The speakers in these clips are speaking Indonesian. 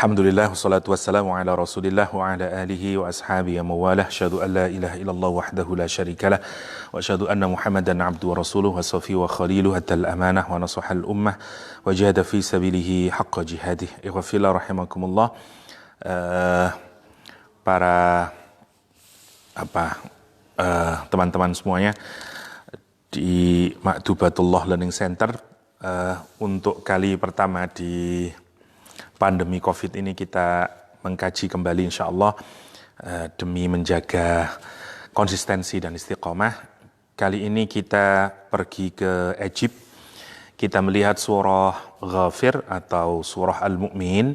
Alhamdulillah, wassalatu wassalamu ala rasulillah wa ala alihi wa ashabihi wa mawalah. Asyhadu an la ilaha illallah wahdahu la syarikalah wa asyhadu anna Muhammadan abduhu wa rasuluhu wa safiyyuhu wa khaliluhu addal amanah wa nasahal ummah wa jahada fi sabilihi haqqa jihadih. Ikhwafillah rahimakumullah. Para teman-teman semuanya di Maktubatullah Learning Center, untuk kali pertama di pandemi COVID ini kita mengkaji kembali insya Allah demi menjaga konsistensi dan istiqomah. Kali ini kita pergi ke Egypt. Kita melihat surah Ghafir atau surah Al-Mu'min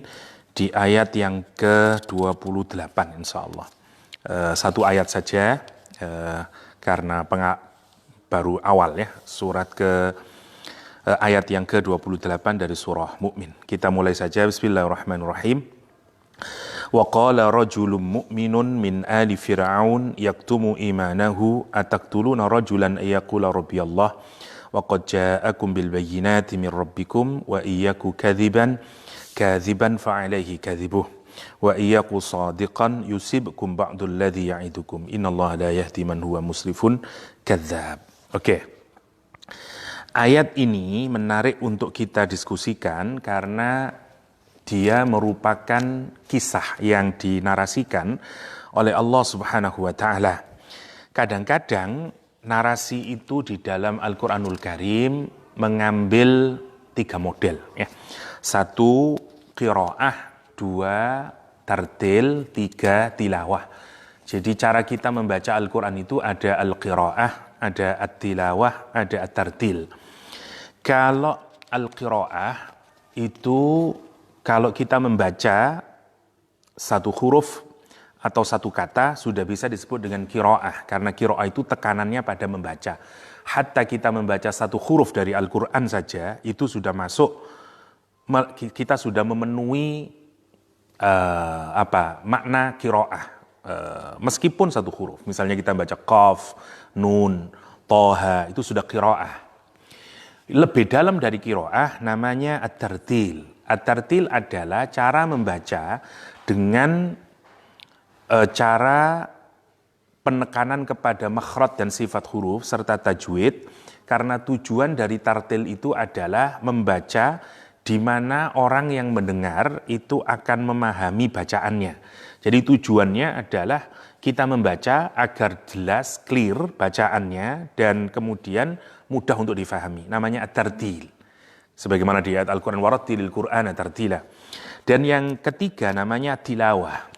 di ayat yang ke-28 insya Allah. Satu ayat saja karena baru awal ya, ayat yang ke-28 dari surah Mu'min. Kita mulai saja. Bismillahirrahmanirrahim. Wa qala rajulun mu'minun min ali fir'aun yaktumu imanahu ataqtuluna rajulan ayaqula rabbiyallah wa qad ja'akum bil bayyinati min rabbikum wa iyyaku kadhiban fa alayhi kadhibuh wa iyyaku sadiqan yusibkum ba'dul ladzi ya'idukum innallaha la yahdi man huwa musrifun kadzdzab. Oke. Ayat ini menarik untuk kita diskusikan karena dia merupakan kisah yang dinarasikan oleh Allah Subhanahu wa taala. Kadang-kadang narasi itu di dalam Al-Qur'anul Karim mengambil 3 model ya. 1 qiraah, 2 tartil, 3 tilawah. Jadi cara kita membaca Al-Qur'an itu ada al-qiraah, ada at-tilawah, ada at-tartil. Kalau al-qiraah itu kalau kita membaca 1 huruf atau 1 kata sudah bisa disebut dengan qiraah, karena qiraah itu tekanannya pada membaca. Hatta kita membaca 1 huruf dari Al-Qur'an saja itu sudah masuk, kita sudah memenuhi makna qiraah. Meskipun 1 huruf, misalnya kita baca qaf, nun, toha, itu sudah qiraah. Lebih dalam dari qiraah namanya at-tartil. At-tartil adalah cara membaca dengan cara penekanan kepada makhraj dan sifat huruf serta tajwid, karena tujuan dari tartil itu adalah membaca di mana orang yang mendengar itu akan memahami bacaannya. Jadi tujuannya adalah kita membaca agar jelas, clear bacaannya dan kemudian mudah untuk difahami. Namanya at-tartil. Sebagaimana di ayat Al-Quran, warattilil Qur'ana tartila. Dan yang ketiga namanya tilawah.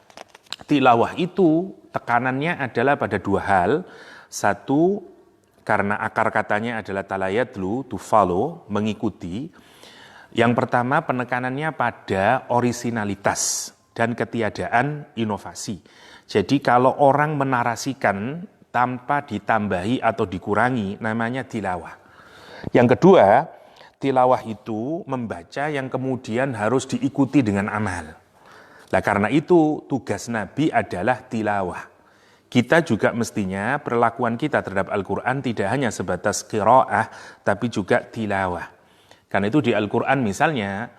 Tilawah itu tekanannya adalah pada 2 hal. 1, karena akar katanya adalah talayatlu, to follow, mengikuti. Yang pertama penekanannya pada orisinalitas dan ketiadaan inovasi. Jadi kalau orang menarasikan tanpa ditambahi atau dikurangi namanya tilawah. Yang kedua, tilawah itu membaca yang kemudian harus diikuti dengan amal. Nah, karena itu tugas Nabi adalah tilawah. Kita juga mestinya perlakuan kita terhadap Al-Quran tidak hanya sebatas qiraah, tapi juga tilawah. Karena itu di Al-Quran misalnya,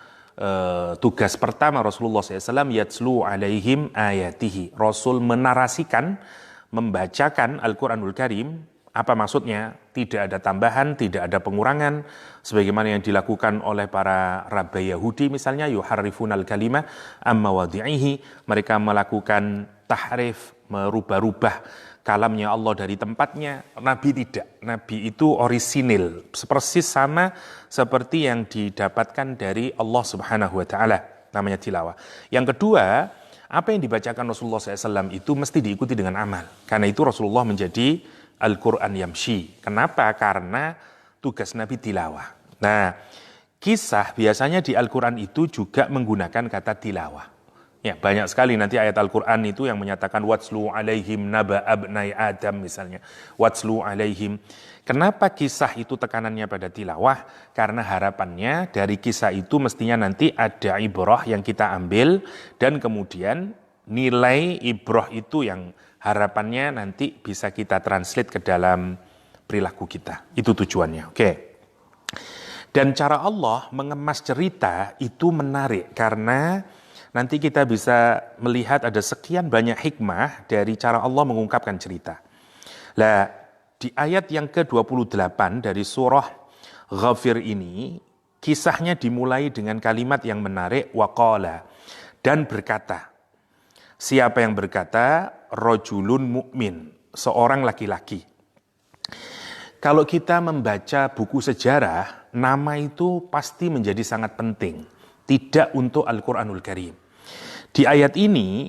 tugas pertama Rasulullah SAW yatslu alaihim ayatihi. Rasul menarasikan, membacakan Al-Quranul Karim. Apa maksudnya? Tidak ada tambahan, tidak ada pengurangan. Sebagaimana yang dilakukan oleh para rabai Yahudi misalnya, yuharrifunal kalima amma wadi'ihi. Mereka melakukan tahrif, merubah-rubah kalamnya Allah dari tempatnya. Nabi tidak. Nabi itu orisinil, persis sama seperti yang didapatkan dari Allah Subhanahu wa taala. Namanya tilawah. Yang kedua, apa yang dibacakan Rasulullah SAW itu mesti diikuti dengan amal. Karena itu Rasulullah menjadi Al-Quran Yamshi. Kenapa? Karena tugas Nabi tilawah. Nah, kisah biasanya di Al-Quran itu juga menggunakan kata tilawah. Ya, banyak sekali nanti ayat Al-Quran itu yang menyatakan watslu alaihim naba abnai Adam misalnya. Watslu alaihim. Kenapa kisah itu tekanannya pada tilawah? Karena harapannya dari kisah itu mestinya nanti ada ibrah yang kita ambil dan kemudian nilai ibrah itu yang harapannya nanti bisa kita translate ke dalam perilaku kita. Itu tujuannya. Oke. Dan cara Allah mengemas cerita itu menarik karena nanti kita bisa melihat ada sekian banyak hikmah dari cara Allah mengungkapkan cerita. Lah, di ayat yang ke-28 dari surah Ghafir ini, kisahnya dimulai dengan kalimat yang menarik, waqala, dan berkata. Siapa yang berkata? Rajulun mu'min, seorang laki-laki. Kalau kita membaca buku sejarah, nama itu pasti menjadi sangat penting. Tidak untuk Al-Quranul Karim. Di ayat ini,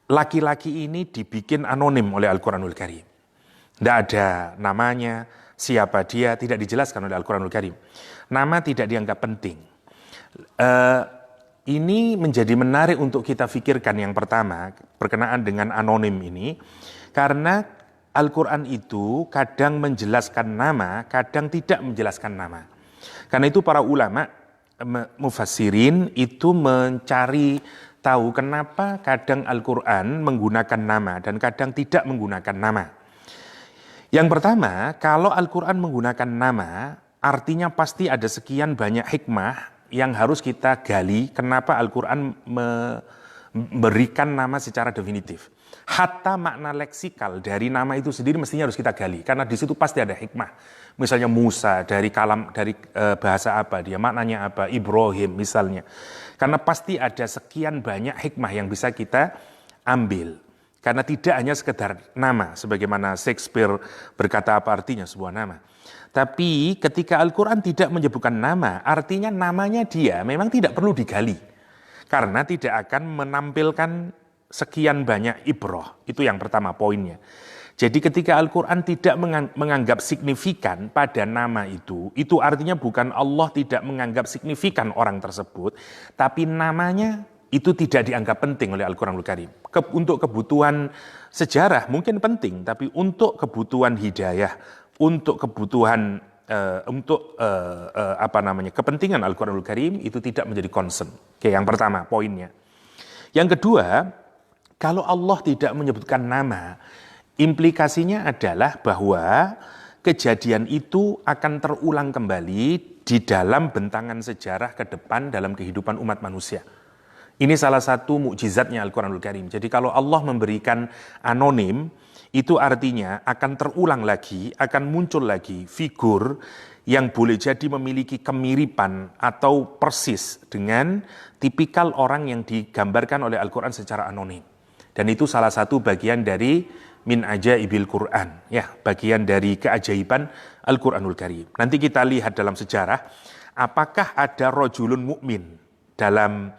laki-laki ini dibikin anonim oleh Al-Quranul Karim. Tidak ada namanya, siapa dia, tidak dijelaskan oleh Al-Quranul Karim. Nama tidak dianggap penting. Ini menjadi menarik untuk kita pikirkan yang pertama, berkenaan dengan anonim ini. Karena Al-Quran itu kadang menjelaskan nama, kadang tidak menjelaskan nama. Karena itu para ulama, mufassirin itu mencari tahu kenapa kadang Al-Quran menggunakan nama dan kadang tidak menggunakan nama. Yang pertama, kalau Al-Quran menggunakan nama, artinya pasti ada sekian banyak hikmah yang harus kita gali kenapa Al-Quran memberikan nama secara definitif. Hatta makna leksikal dari nama itu sendiri mestinya harus kita gali, karena di situ pasti ada hikmah. Misalnya Musa, dari bahasa apa dia, maknanya apa, Ibrahim misalnya. Karena pasti ada sekian banyak hikmah yang bisa kita ambil. Karena tidak hanya sekedar nama, sebagaimana Shakespeare berkata apa artinya sebuah nama. Tapi ketika Al-Quran tidak menyebutkan nama, artinya namanya dia memang tidak perlu digali. Karena tidak akan menampilkan sekian banyak ibrah. Itu yang pertama poinnya. Jadi ketika Al-Quran tidak menganggap signifikan pada nama itu artinya bukan Allah tidak menganggap signifikan orang tersebut, tapi namanya itu tidak dianggap penting oleh Al-Quranul Karim. Untuk kebutuhan sejarah mungkin penting, tapi untuk kebutuhan hidayah, untuk kebutuhan kepentingan Al-Quranul Karim itu tidak menjadi concern. Oke, yang pertama poinnya. Yang kedua, kalau Allah tidak menyebutkan nama, implikasinya adalah bahwa kejadian itu akan terulang kembali di dalam bentangan sejarah ke depan dalam kehidupan umat manusia. Ini salah satu mukjizatnya Al-Quranul Karim. Jadi kalau Allah memberikan anonim, itu artinya akan terulang lagi, akan muncul lagi figur yang boleh jadi memiliki kemiripan atau persis dengan tipikal orang yang digambarkan oleh Al-Quran secara anonim. Dan itu salah satu bagian dari min ajaibil Quran, ya, bagian dari keajaiban Al-Quranul Karim. Nanti kita lihat dalam sejarah, apakah ada rajulun mukmin dalam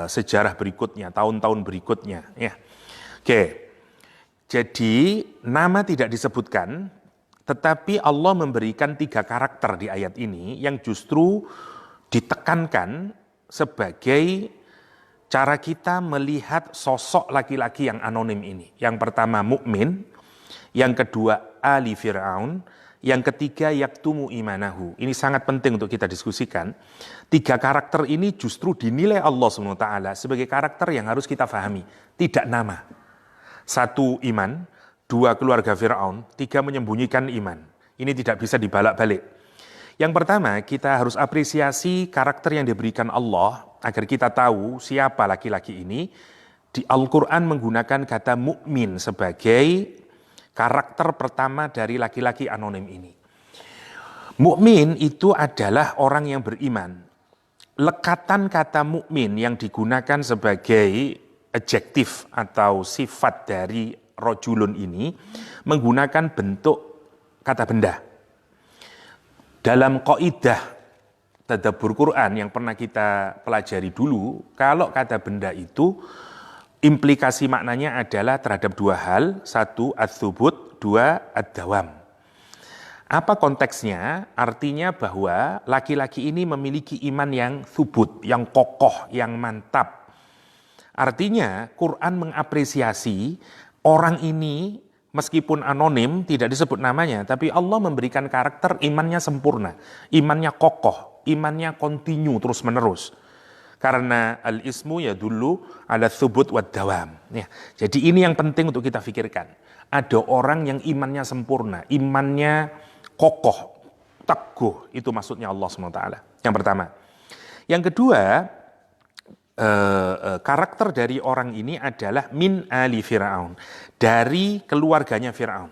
sejarah berikutnya, tahun-tahun berikutnya, ya. Oke, jadi nama tidak disebutkan, tetapi Allah memberikan 3 karakter di ayat ini yang justru ditekankan sebagai cara kita melihat sosok laki-laki yang anonim ini. Yang pertama mukmin, yang kedua ali Fir'aun, yang ketiga yaktumu imanahu. Ini sangat penting untuk kita diskusikan. 3 karakter ini justru dinilai Allah SWT sebagai karakter yang harus kita fahami. Tidak nama. 1 iman, 2 keluarga Fir'aun, 3 menyembunyikan iman. Ini tidak bisa dibalak-balik. Yang pertama, kita harus apresiasi karakter yang diberikan Allah agar kita tahu siapa laki-laki ini. Di Al-Quran menggunakan kata mukmin sebagai karakter pertama dari laki-laki anonim ini. Mukmin itu adalah orang yang beriman. Lekatan kata mukmin yang digunakan sebagai adjektif atau sifat dari rajulun ini menggunakan bentuk kata benda. Dalam kaidah tadabbur Quran yang pernah kita pelajari dulu, kalau kata benda itu implikasi maknanya adalah terhadap 2 hal, 1 ats-tsubut, 2 ad-dawam. Apa konteksnya? Artinya bahwa laki-laki ini memiliki iman yang tsubut, yang kokoh, yang mantap. Artinya Quran mengapresiasi orang ini meskipun anonim, tidak disebut namanya, tapi Allah memberikan karakter imannya sempurna, imannya kokoh, imannya kontinu terus-menerus. Karena al-ismu yadullu ala tsubut wad dawam. Ya, jadi ini yang penting untuk kita pikirkan. Ada orang yang imannya sempurna, imannya kokoh, teguh. Itu maksudnya Allah SWT. Yang pertama. Yang kedua, karakter dari orang ini adalah min ali Fir'aun, dari keluarganya Fir'aun.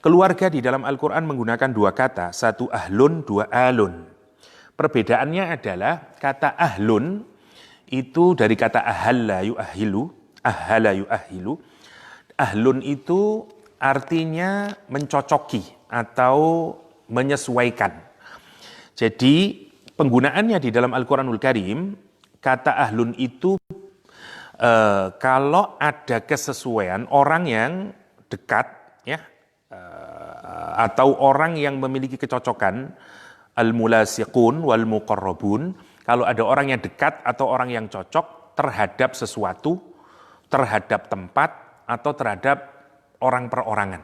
Keluarga di dalam Al-Quran menggunakan dua kata, satu ahlun, dua alun. Perbedaannya adalah kata ahlun itu dari kata ahalla yu'ahilu, ahala yu'ahilu. Ahlun itu artinya mencocoki atau menyesuaikan. Jadi penggunaannya di dalam Al-Quranul Karim, kata ahlun itu kalau ada kesesuaian orang yang dekat, ya, atau orang yang memiliki kecocokan, al-mulasiqun wal muqarrabun, kalau ada orang yang dekat atau orang yang cocok terhadap sesuatu, terhadap tempat, atau terhadap orang perorangan,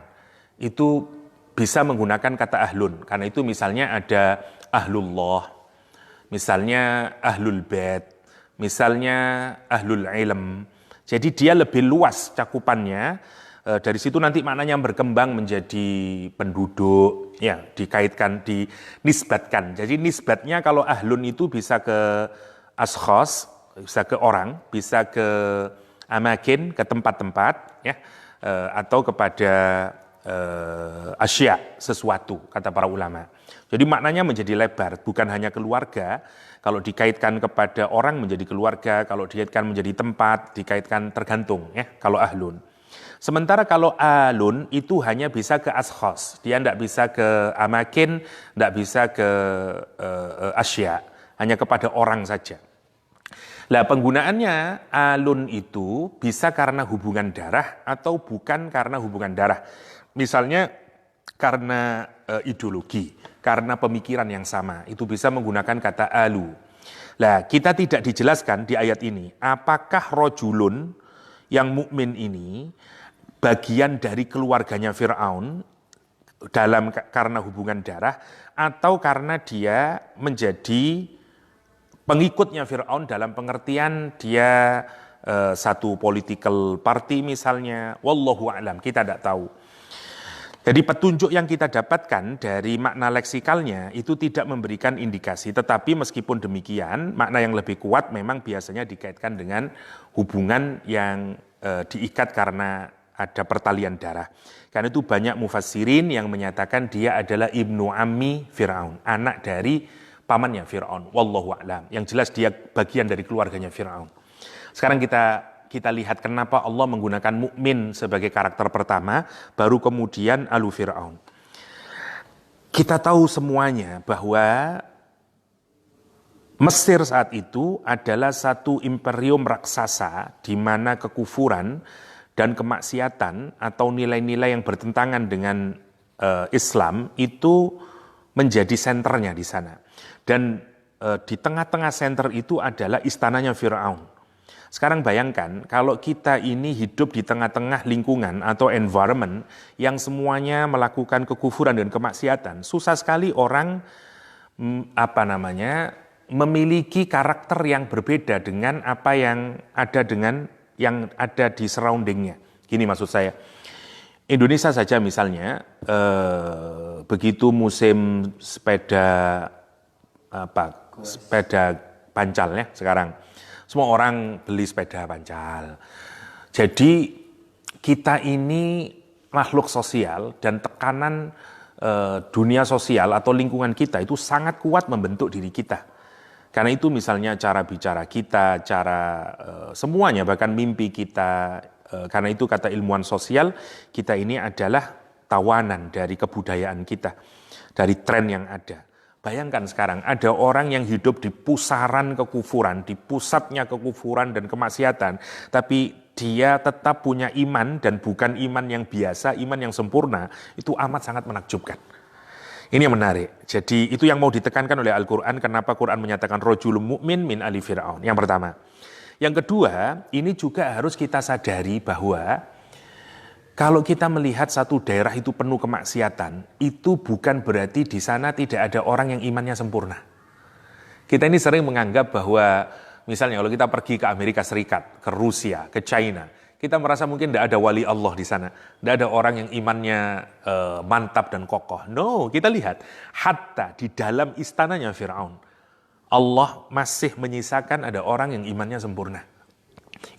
itu bisa menggunakan kata ahlun. Karena itu misalnya ada ahlullah, misalnya ahlul bait, misalnya ahlul ilm. Jadi dia lebih luas cakupannya. Dari situ nanti maknanya berkembang menjadi penduduk, ya, dikaitkan, dinisbatkan. Jadi nisbatnya kalau ahlun itu bisa ke ashkhas, bisa ke orang, bisa ke amakin, ke tempat-tempat, ya, atau kepada asya, sesuatu, kata para ulama. Jadi maknanya menjadi lebar, bukan hanya keluarga. Kalau dikaitkan kepada orang menjadi keluarga, kalau dikaitkan menjadi tempat, dikaitkan tergantung, ya, kalau ahlun. Sementara kalau alun itu hanya bisa ke ashkhas, dia tidak bisa ke amakin, tidak bisa ke asya, hanya kepada orang saja. Nah, penggunaannya alun itu bisa karena hubungan darah atau bukan karena hubungan darah. Misalnya karena ideologi, karena pemikiran yang sama, itu bisa menggunakan kata alu. Nah, kita tidak dijelaskan di ayat ini, apakah rojulun yang mukmin ini bagian dari keluarganya Fir'aun karena hubungan darah, atau karena dia menjadi pengikutnya Fir'aun dalam pengertian dia satu political party misalnya, wallahu a'lam, kita tidak tahu. Jadi petunjuk yang kita dapatkan dari makna leksikalnya itu tidak memberikan indikasi, tetapi meskipun demikian makna yang lebih kuat memang biasanya dikaitkan dengan hubungan yang diikat karena ada pertalian darah. Karena itu banyak mufassirin yang menyatakan dia adalah ibnu ammi Fir'aun, anak dari pamannya Fir'aun, wallahu a'lam. Yang jelas dia bagian dari keluarganya Fir'aun. Sekarang kita lihat kenapa Allah menggunakan mukmin sebagai karakter pertama, baru kemudian alu Fir'aun. Kita tahu semuanya bahwa Mesir saat itu adalah satu imperium raksasa di mana kekufuran dan kemaksiatan atau nilai-nilai yang bertentangan dengan Islam itu menjadi senternya di sana. Dan di tengah-tengah senter itu adalah istananya Fir'aun. Sekarang bayangkan kalau kita ini hidup di tengah-tengah lingkungan atau environment yang semuanya melakukan kekufuran dan kemaksiatan, susah sekali orang memiliki karakter yang berbeda dengan apa yang ada di surroundingnya. Gini maksud saya, Indonesia saja misalnya, begitu musim sepeda pancal ya sekarang, semua orang beli sepeda pancal. Jadi kita ini makhluk sosial dan tekanan dunia sosial atau lingkungan kita itu sangat kuat membentuk diri kita. Karena itu misalnya cara bicara kita, cara semuanya, bahkan mimpi kita. Karena itu kata ilmuwan sosial, kita ini adalah tawanan dari kebudayaan kita, dari tren yang ada. Bayangkan sekarang ada orang yang hidup di pusaran kekufuran, di pusatnya kekufuran dan kemaksiatan, tapi dia tetap punya iman dan bukan iman yang biasa, iman yang sempurna, itu amat sangat menakjubkan. Ini yang menarik. Jadi itu yang mau ditekankan oleh Al-Quran. Kenapa Quran menyatakan rojulun mu'min min ali Fir'aun. Yang pertama. Yang kedua, ini juga harus kita sadari bahwa kalau kita melihat satu daerah itu penuh kemaksiatan, itu bukan berarti di sana tidak ada orang yang imannya sempurna. Kita ini sering menganggap bahwa misalnya kalau kita pergi ke Amerika Serikat, ke Rusia, ke China, kita merasa mungkin tidak ada wali Allah di sana. Tidak ada orang yang imannya mantap dan kokoh. No, kita lihat. Hatta di dalam istananya Fir'aun, Allah masih menyisakan ada orang yang imannya sempurna.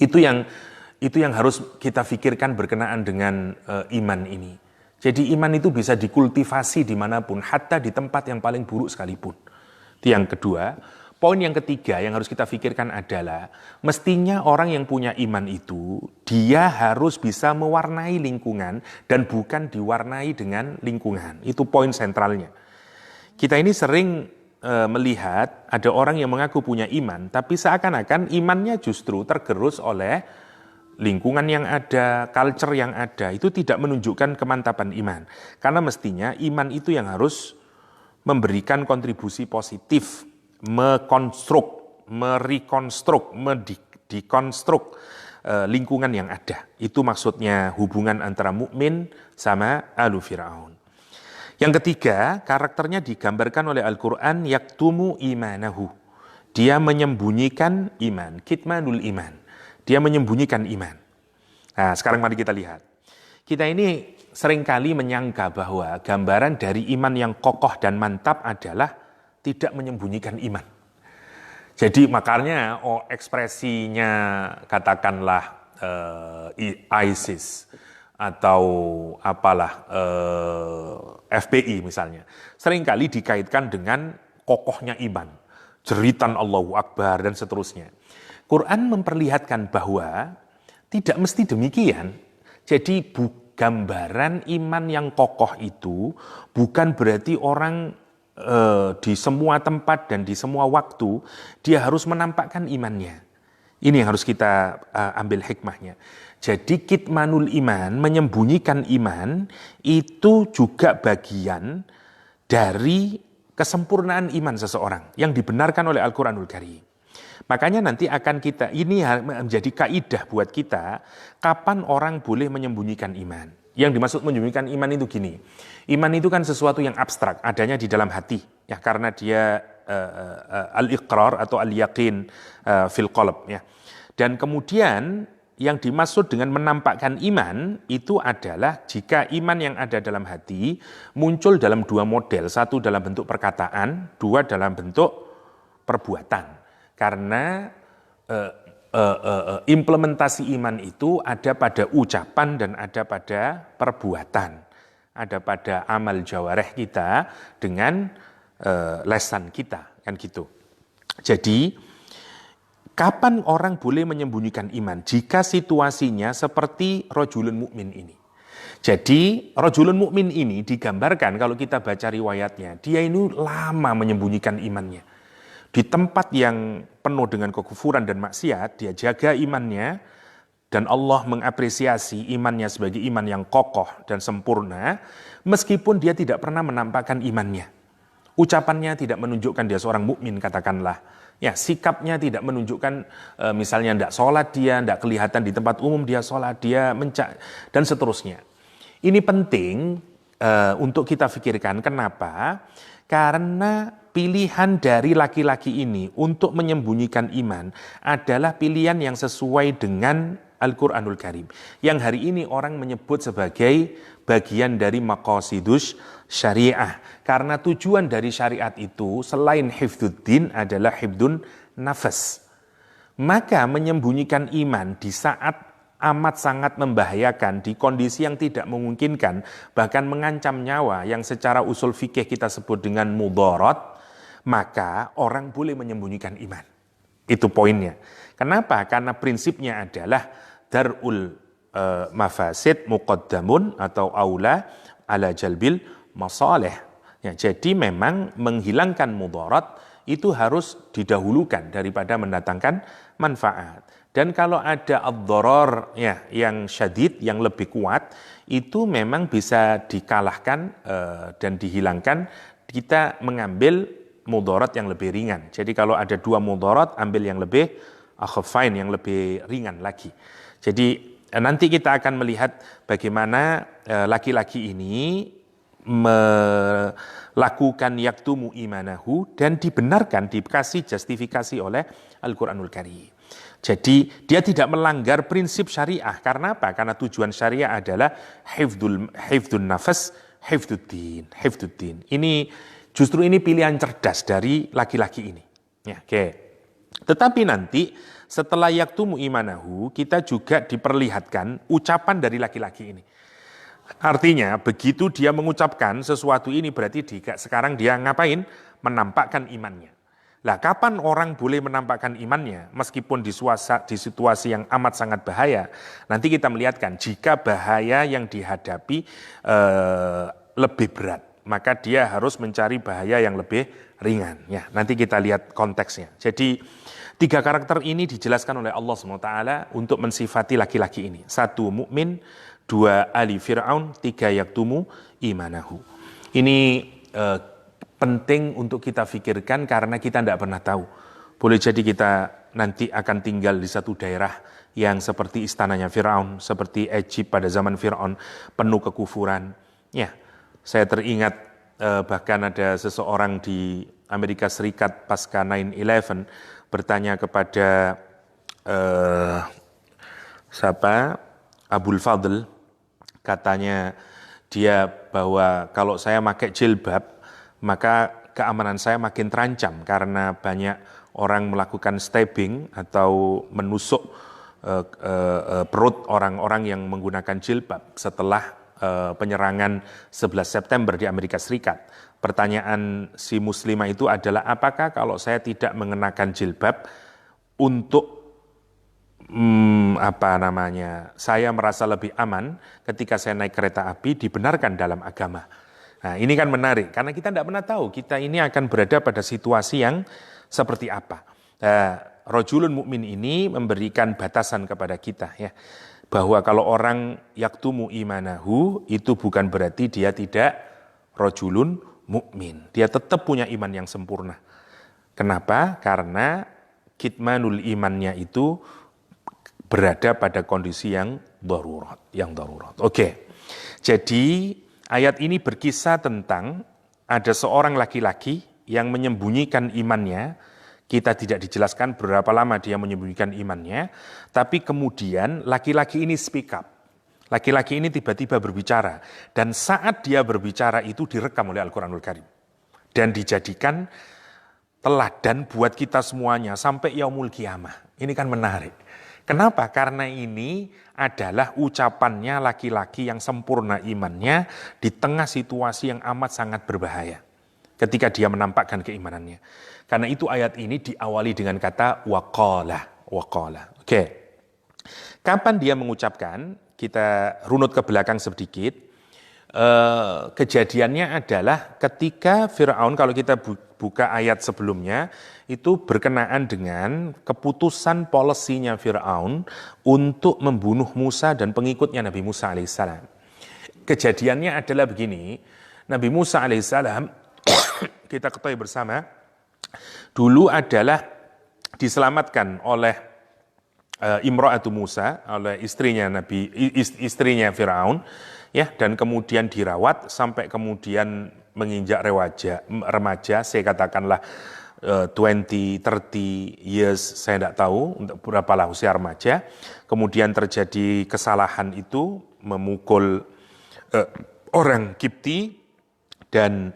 Itu yang harus kita pikirkan berkenaan dengan iman ini. Jadi iman itu bisa dikultivasi dimanapun, hatta di tempat yang paling buruk sekalipun. Itu yang kedua. Poin yang ketiga yang harus kita pikirkan adalah, mestinya orang yang punya iman itu, dia harus bisa mewarnai lingkungan dan bukan diwarnai dengan lingkungan. Itu poin sentralnya. Kita ini sering melihat ada orang yang mengaku punya iman, tapi seakan-akan imannya justru tergerus oleh lingkungan yang ada, culture yang ada. Itu tidak menunjukkan kemantapan iman. Karena mestinya iman itu yang harus memberikan kontribusi positif, mekonstruk, merekonstruk, dekonstruk lingkungan yang ada. Itu maksudnya hubungan antara mukmin sama alu Fir'aun. Yang ketiga, karakternya digambarkan oleh Al-Quran, yaktumu imanahu. Dia menyembunyikan iman, kitmanul iman. Dia menyembunyikan iman. Nah, sekarang mari kita lihat. Kita ini seringkali menyangka bahwa gambaran dari iman yang kokoh dan mantap adalah tidak menyembunyikan iman. Jadi makanya ekspresinya katakanlah ISIS atau apalah FPI misalnya, seringkali dikaitkan dengan kokohnya iman, jeritan Allahu Akbar dan seterusnya. Quran memperlihatkan bahwa tidak mesti demikian. Jadi gambaran iman yang kokoh itu bukan berarti orang di semua tempat dan di semua waktu dia harus menampakkan imannya. Ini yang harus kita ambil hikmahnya. Jadi kitmanul iman, menyembunyikan iman, itu juga bagian dari kesempurnaan iman seseorang yang dibenarkan oleh Al-Quranul Karim. Makanya nanti akan ini menjadi kaidah buat kita, kapan orang boleh menyembunyikan iman. Yang dimaksud menyembunyikan iman itu gini, iman itu kan sesuatu yang abstrak, adanya di dalam hati, ya karena dia al-iqrar atau al-yaqin fil qalb, ya. Dan kemudian yang dimaksud dengan menampakkan iman itu adalah jika iman yang ada dalam hati muncul dalam dua model, satu dalam bentuk perkataan, dua dalam bentuk perbuatan. Karena implementasi iman itu ada pada ucapan dan ada pada perbuatan. Ada pada amal jawareh kita dengan lesan kita, kan gitu. Jadi kapan orang boleh menyembunyikan iman? Jika situasinya seperti rajulun mukmin ini. Jadi rajulun mukmin ini digambarkan kalau kita baca riwayatnya, dia ini lama menyembunyikan imannya. Di tempat yang penuh dengan kekufuran dan maksiat, dia jaga imannya, dan Allah mengapresiasi imannya sebagai iman yang kokoh dan sempurna, meskipun dia tidak pernah menampakkan imannya. Ucapannya tidak menunjukkan dia seorang mukmin, katakanlah. Ya, sikapnya tidak menunjukkan misalnya tidak sholat dia, tidak kelihatan di tempat umum dia sholat, dia dan seterusnya. Ini penting untuk kita pikirkan. Kenapa? Karena pilihan dari laki-laki ini untuk menyembunyikan iman adalah pilihan yang sesuai dengan Al-Quranul Karim. Yang hari ini orang menyebut sebagai bagian dari maqasidus syariah. Karena tujuan dari syariat itu selain hifdzuddin adalah hifdun nafas. Maka menyembunyikan iman di saat amat sangat membahayakan, di kondisi yang tidak memungkinkan, bahkan mengancam nyawa yang secara usul fikih kita sebut dengan mudarat, maka orang boleh menyembunyikan iman. Itu poinnya. Kenapa? Karena prinsipnya adalah darul mafasid muqaddamun atau aula ala jalbil masalih. Ya, jadi memang menghilangkan mudarat itu harus didahulukan daripada mendatangkan manfaat. Dan kalau ada ad-dharar ya, yang syadid, yang lebih kuat, itu memang bisa dikalahkan dan dihilangkan. Kita mengambil mudarat yang lebih ringan. Jadi kalau ada dua mudarat, ambil yang lebih akhafain, yang lebih ringan lagi. Jadi nanti kita akan melihat bagaimana laki-laki ini melakukan yaktumu imanahu dan dibenarkan, dikasih justifikasi oleh Al-Quranul Karim. Jadi dia tidak melanggar prinsip syariah. Karena apa? Karena tujuan syariah adalah hifdun nafas, hifdzuddin. Ini justru ini pilihan cerdas dari laki-laki ini. Ya, oke. Tetapi nanti setelah yaktumu imanahu, kita juga diperlihatkan ucapan dari laki-laki ini. Artinya begitu dia mengucapkan sesuatu ini berarti sekarang dia ngapain? Menampakkan imannya. Lah kapan orang boleh menampakkan imannya meskipun di situasi yang amat sangat bahaya? Nanti kita melihatkan jika bahaya yang dihadapi lebih berat, maka dia harus mencari bahaya yang lebih ringan. Ya, nanti kita lihat konteksnya. Jadi 3 karakter ini dijelaskan oleh Allah SWT untuk mensifati laki-laki ini. 1 mukmin, 2 ali Fir'aun, 3 yaktumu imanahu. Ini penting untuk kita pikirkan karena kita tidak pernah tahu. Boleh jadi kita nanti akan tinggal di satu daerah yang seperti istananya Fir'aun, seperti Egypt pada zaman Fir'aun, penuh kekufuran. Ya, saya teringat bahkan ada seseorang di Amerika Serikat pasca 9/11 bertanya kepada Abul Fadl, katanya dia bahwa kalau saya pakai jilbab maka keamanan saya makin terancam karena banyak orang melakukan stabbing atau menusuk perut orang-orang yang menggunakan jilbab setelah penyerangan 11 September di Amerika Serikat. Pertanyaan si muslimah itu adalah apakah kalau saya tidak mengenakan jilbab untuk saya merasa lebih aman ketika saya naik kereta api dibenarkan dalam agama. Nah, ini kan menarik karena kita tidak pernah tahu kita ini akan berada pada situasi yang seperti apa. Rajulun mukmin ini memberikan batasan kepada kita ya, bahwa kalau orang yaktumu imanahu itu bukan berarti dia tidak rajulun mukmin. Dia tetap punya iman yang sempurna. Kenapa? Karena kitmanul imannya itu berada pada kondisi yang darurat. Oke. Jadi ayat ini berkisah tentang ada seorang laki-laki yang menyembunyikan imannya. Kita tidak dijelaskan berapa lama dia menyembunyikan imannya, tapi kemudian laki-laki ini speak up. Laki-laki ini tiba-tiba berbicara, dan saat dia berbicara itu direkam oleh Al-Quranul Karim. Dan dijadikan teladan buat kita semuanya sampai yaumul qiyamah. Ini kan menarik. Kenapa? Karena ini adalah ucapannya laki-laki yang sempurna imannya di tengah situasi yang amat sangat berbahaya ketika dia menampakkan keimanannya. Karena itu ayat ini diawali dengan kata waqala. Oke. Kapan dia mengucapkan? Kita runut ke belakang sedikit. Kejadiannya adalah ketika Fir'aun, kalau kita buka ayat sebelumnya, itu berkenaan dengan keputusan polisinya Fir'aun untuk membunuh Musa dan pengikutnya Nabi Musa alaihissalam. Kejadiannya adalah begini, Nabi Musa alaihissalam, kita ketahui bersama, dulu adalah diselamatkan oleh Imra'atu Musa, oleh istrinya Fir'aun, ya, dan kemudian dirawat sampai kemudian menginjak remaja, saya katakanlah 20, 30 years, saya tidak tahu untuk berapa usia remaja. Kemudian terjadi kesalahan itu memukul orang Kipti, dan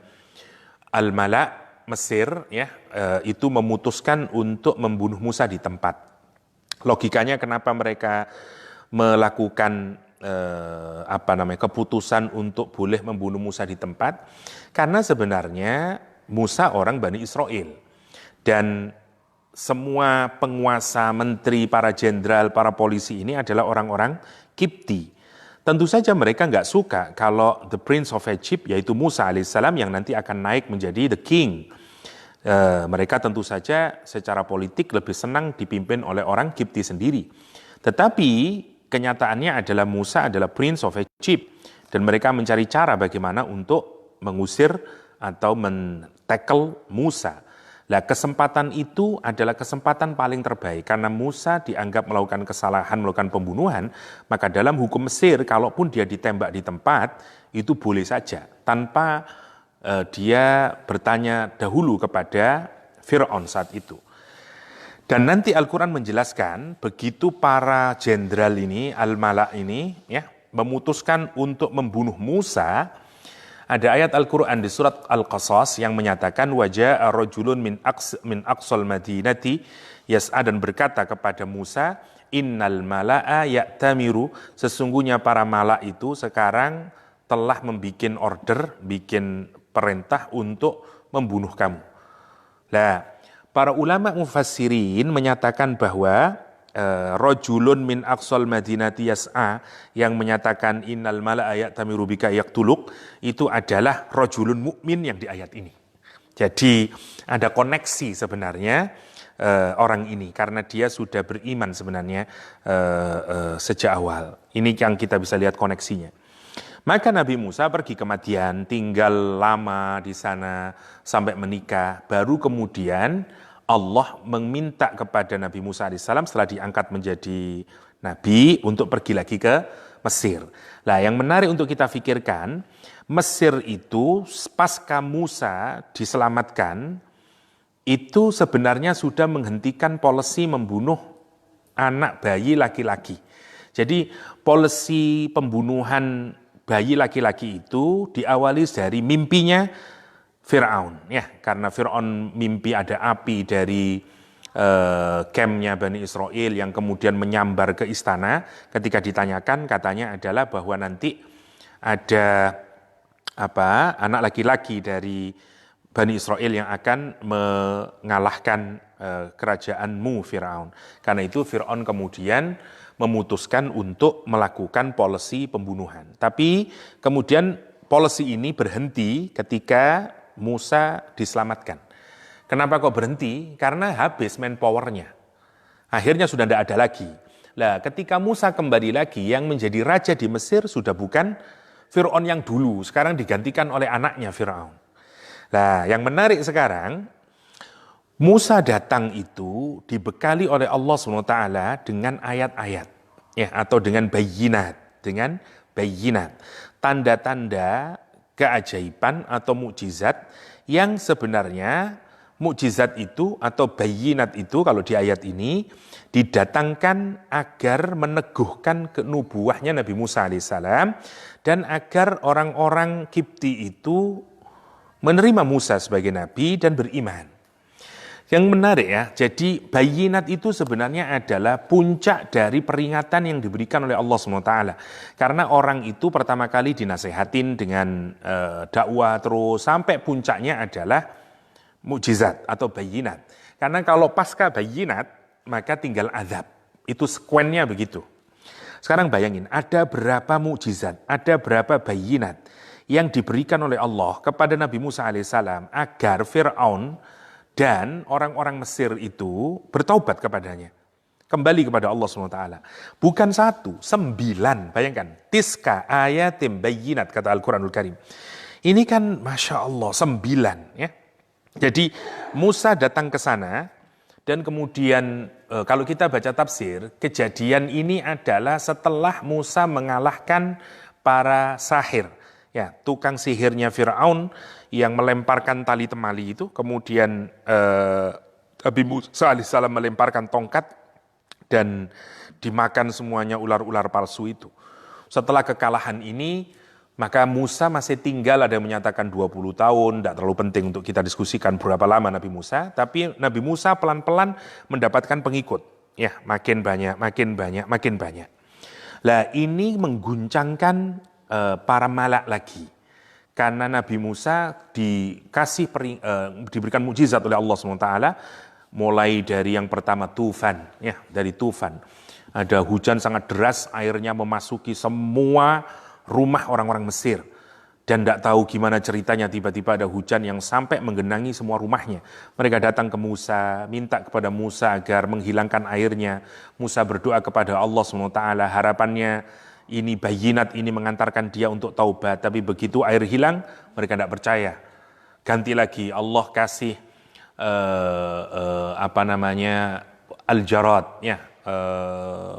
Al-Mala Mesir ya itu memutuskan untuk membunuh Musa di tempat. Logikanya kenapa mereka melakukan keputusan untuk boleh membunuh Musa di tempat? Karena sebenarnya Musa orang Bani Israel, dan semua penguasa, menteri, para jenderal, para polisi ini adalah orang-orang Kipti. Tentu saja mereka nggak suka kalau the Prince of Egypt, yaitu Musa alaihissalam yang nanti akan naik menjadi the king. Mereka tentu saja secara politik lebih senang dipimpin oleh orang Kipti sendiri. Tetapi kenyataannya adalah Musa adalah Prince of Egypt, dan mereka mencari cara bagaimana untuk mengusir atau men-tackle Musa. Nah, kesempatan itu adalah kesempatan paling terbaik karena Musa dianggap melakukan kesalahan, melakukan pembunuhan, maka dalam hukum Mesir kalaupun dia ditembak di tempat itu boleh saja tanpa dia bertanya dahulu kepada Fir'aun saat itu. Dan nanti Al-Quran menjelaskan begitu para jenderal ini, Al-Mala ini ya memutuskan untuk membunuh Musa, Ada ayat Al-Quran di surat Al-Qasas yang menyatakan waja'a rajulun min aqsal madinati yas'a, dan berkata kepada Musa, innal mala'a ya'tamiru, sesungguhnya para malak itu sekarang telah membikin order, bikin perintah untuk membunuh kamu. Nah, para ulama mufassirin menyatakan bahwa rajulun min aqsal madinati yas'a yang menyatakan innal mala'a ya'tamiru bika yaqtuluk itu adalah rajulun mukmin yang di ayat ini. Jadi ada koneksi sebenarnya orang ini karena dia sudah beriman sebenarnya sejak awal. Ini yang kita bisa lihat koneksinya. Maka Nabi Musa pergi ke Madian, tinggal lama di sana sampai menikah, baru kemudian Allah meminta kepada Nabi Musa alaihissalam setelah diangkat menjadi nabi untuk pergi lagi ke Mesir. Nah, yang menarik untuk kita pikirkan, Mesir itu pasca Musa diselamatkan, itu sebenarnya sudah menghentikan polisi membunuh anak bayi laki-laki. Jadi polisi pembunuhan bayi laki-laki itu diawali dari mimpinya Fir'aun, ya, karena Fir'aun mimpi ada api dari campnya Bani Israel yang kemudian menyambar ke istana. Ketika ditanyakan, katanya adalah bahwa nanti ada anak laki-laki dari Bani Israel yang akan mengalahkan kerajaanmu Fir'aun. Karena itu Fir'aun kemudian memutuskan untuk melakukan polisi pembunuhan. Tapi kemudian polisi ini berhenti ketika Musa diselamatkan. Kenapa kok berhenti? Karena habis manpowernya. Akhirnya sudah tidak ada lagi. Nah, ketika Musa kembali lagi, yang menjadi raja di Mesir sudah bukan Fir'aun yang dulu, sekarang digantikan oleh anaknya Fir'aun. Nah, yang menarik sekarang, Musa datang itu dibekali oleh Allah SWT dengan ayat-ayat, ya, atau dengan bayinat, tanda-tanda keajaiban atau mukjizat yang sebenarnya mukjizat itu atau bayinat itu kalau di ayat ini didatangkan agar meneguhkan kenubuahnya Nabi Musa alaihissalam dan agar orang-orang Kipti itu menerima Musa sebagai nabi dan beriman. Yang menarik ya, jadi bayinat itu sebenarnya adalah puncak dari peringatan yang diberikan oleh Allah SWT. Karena orang itu pertama kali dinasehatin dengan dakwah terus sampai puncaknya adalah mukjizat atau bayinat. Karena kalau pasca bayinat maka tinggal azab. Itu sekuennya begitu. Sekarang bayangin, ada berapa mukjizat, ada berapa bayinat yang diberikan oleh Allah kepada Nabi Musa alaihissalam agar Fir'aun dan orang-orang Mesir itu bertaubat kepadanya. Kembali kepada Allah SWT. Bukan 1, 9. Bayangkan. Tiska ayatim bayinat, kata Al-Quranul Karim. Ini kan Masya Allah 9. Ya. Jadi Musa datang ke sana. Dan kemudian kalau kita baca tafsir, kejadian ini adalah setelah Musa mengalahkan para sahir. Ya, tukang sihirnya Fir'aun yang melemparkan tali temali itu, kemudian Nabi Musa alaihissalam melemparkan tongkat dan dimakan semuanya ular-ular palsu itu. Setelah kekalahan ini, maka Musa masih tinggal, ada yang menyatakan 20 tahun, tidak terlalu penting untuk kita diskusikan berapa lama Nabi Musa, tapi Nabi Musa pelan-pelan mendapatkan pengikut. Ya, makin banyak. Lah ini mengguncangkan para malak lagi. Karena Nabi Musa diberikan mukjizat oleh Allah SWT, mulai dari yang pertama tufan, ya, dari tufan. Ada hujan sangat deras, airnya memasuki semua rumah orang-orang Mesir. Dan tidak tahu gimana ceritanya, tiba-tiba ada hujan yang sampai menggenangi semua rumahnya. Mereka datang ke Musa, minta kepada Musa agar menghilangkan airnya. Musa berdoa kepada Allah SWT, harapannya ini bayinat ini mengantarkan dia untuk taubat, tapi begitu air hilang mereka tidak percaya. Ganti lagi, Allah kasih al-jarad, ya,